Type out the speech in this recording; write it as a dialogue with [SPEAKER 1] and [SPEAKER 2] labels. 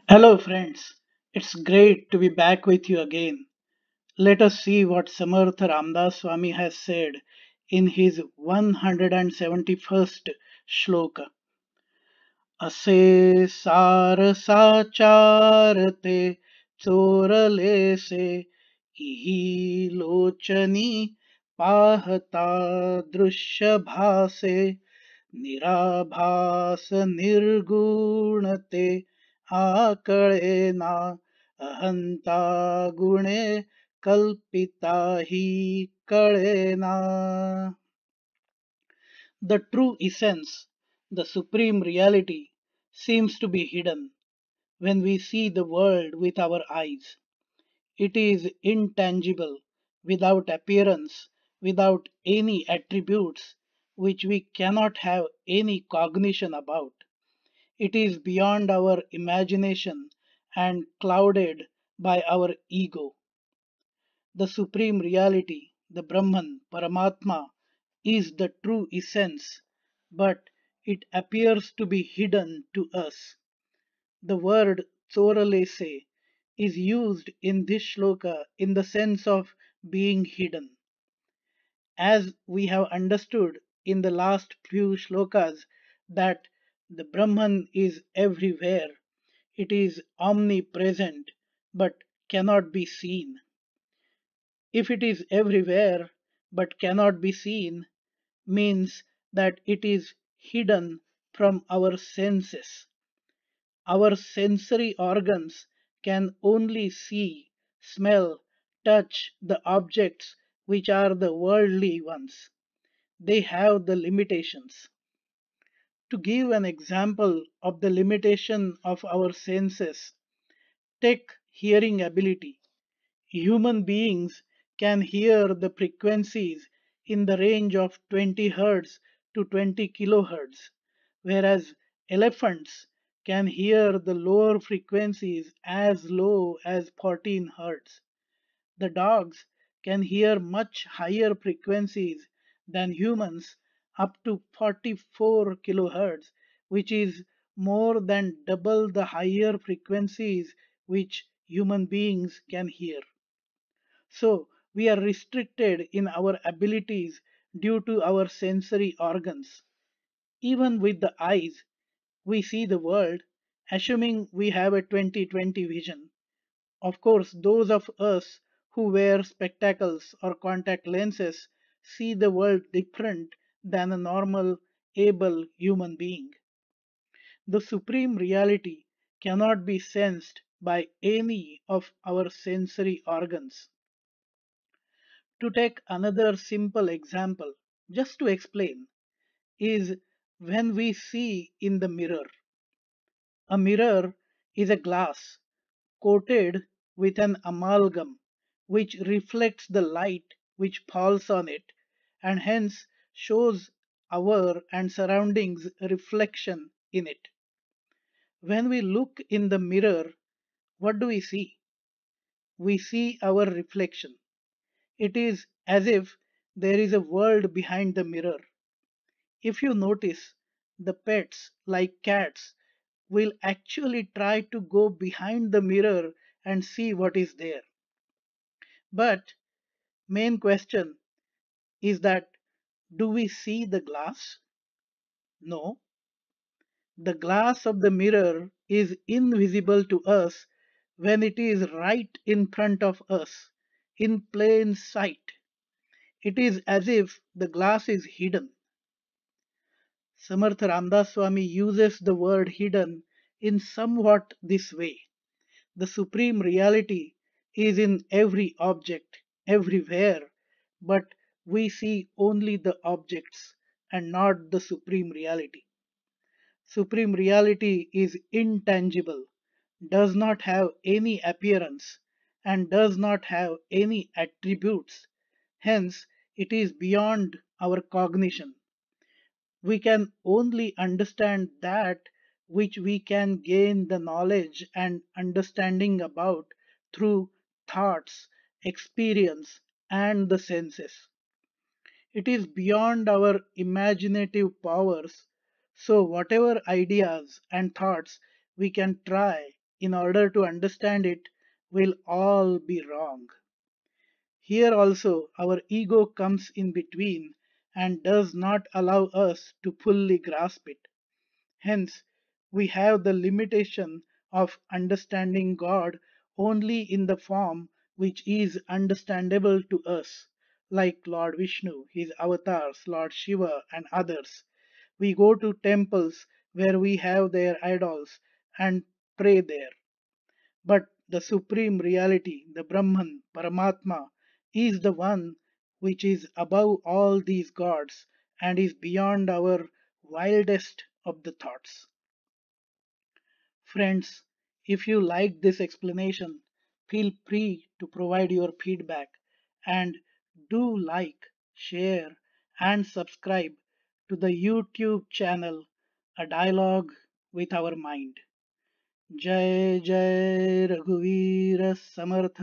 [SPEAKER 1] Hello, friends. It's great to be back with you again. Let us see what Samartha Ramdas Swami has said in his 171st shloka. असे सार साचार ते चोरले से इही लोचनी पाहता दृश्य भासे निराभास निर्गुण ते आकळेना अहंता गुणे कल्पिता ही कळेना. The true essence, the supreme reality, seems to be hidden when we see the world with our eyes. It is intangible, without appearance, without any attributes, which we cannot have any cognition about. It is beyond our imagination and clouded by our ego. The supreme reality, the Brahman, Paramatma, is the true essence, but it appears to be hidden to us. The word Choralese is used in this shloka in the sense of being hidden. As we have understood in the last few shlokas that the Brahman is everywhere, it is omnipresent but cannot be seen. If it is everywhere but cannot be seen, means that it is hidden from our senses. Our sensory organs can only see, smell, touch the objects which are the worldly ones. They have the limitations. To give an example of the limitation of our senses, take hearing ability. Human beings can hear the frequencies in the range of 20 Hz to 20 kilohertz, whereas elephants can hear the lower frequencies as low as 14 Hz. The dogs can hear much higher frequencies than humans, up to 44 kilohertz, which is more than double the higher frequencies which human beings can hear. So, we are restricted in our abilities due to our sensory organs. Even with the eyes, we see the world, assuming we have a 20/20 vision. Of course, those of us who wear spectacles or contact lenses see the world different than a normal, able human being. The supreme reality cannot be sensed by any of our sensory organs. To take another simple example, just to explain, is when we see in the mirror. A mirror is a glass coated with an amalgam which reflects the light which falls on it and hence shows our and surroundings reflection in it. When we look in the mirror, what do we see? We see our reflection. It is as if there is a world behind the mirror. If you notice, the pets, like cats, will actually try to go behind the mirror and see what is there. But main question is that do we see the glass? No. The glass of the mirror is invisible to us when it is right in front of us, in plain sight. It is as if the glass is hidden. Samartha Ramdas Swami uses the word hidden in somewhat this way. The supreme reality is in every object, everywhere, but we see only the objects and not the supreme reality. Supreme reality is intangible, does not have any appearance, and does not have any attributes. Hence, it is beyond our cognition. We can only understand that which we can gain the knowledge and understanding about through thoughts, experience, and the senses. It is beyond our imaginative powers, so whatever ideas and thoughts we can try in order to understand it will all be wrong. Here also our ego comes in between and does not allow us to fully grasp it. Hence, we have the limitation of understanding God only in the form which is understandable to us, like Lord Vishnu, his avatars, Lord Shiva, and others. We go to temples where we have their idols and pray there. But the supreme reality, the Brahman, Paramatma, is the one which is above all these gods and is beyond our wildest of the thoughts. Friends, if you like this explanation, feel free to provide your feedback and do like, share, and subscribe to the YouTube channel A Dialogue with Our Mind. जय जय रघुवीर समर्थ।